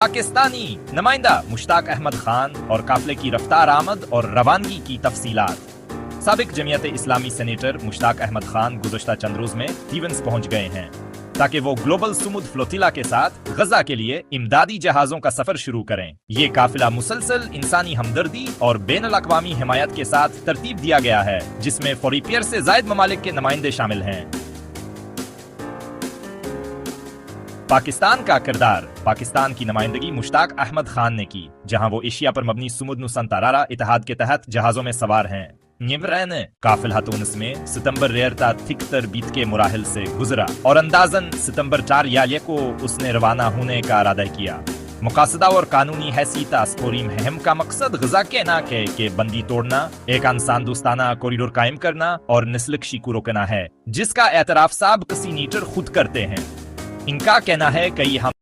پاکستانی نمائندہ مشتاق احمد خان اور قافلے کی رفتار آمد اور روانگی کی تفصیلات۔ سابق جمعیت اسلامی سینیٹر مشتاق احمد خان گزشتہ چند روز میں سٹیونز پہنچ گئے ہیں تاکہ وہ گلوبل سمود فلوتیلا کے ساتھ غزہ کے لیے امدادی جہازوں کا سفر شروع کریں۔ یہ قافلہ مسلسل انسانی ہمدردی اور بین الاقوامی حمایت کے ساتھ ترتیب دیا گیا ہے، جس میں 40 سے زائد ممالک کے نمائندے شامل ہیں۔ پاکستان کا کردار۔ پاکستان کی نمائندگی مشتاق احمد خان نے کی، جہاں وہ ایشیا پر مبنی سمود نوسنتارارا اتحاد کے تحت جہازوں میں سوار ہیں۔ نیورین قافلہ تونس میں ستمبر ریرتا تھک تر بیت کے مراحل سے گزرا اور اندازاً ستمبر 4 یالیہ کو اس نے روانہ ہونے کا ارادہ کیا۔ مقاصدہ اور قانونی حیثیت اسپوری مہم کا مقصد غزہ کے نہ کہ بندی توڑنا، ایک انسان دوستانہ کوریڈور قائم کرنا اور نسل کشی کو روکنا ہے، جس کا اعتراف سابق سینیٹر خود کرتے ہیں۔ ان کا کہنا ہے کہ یہ ہم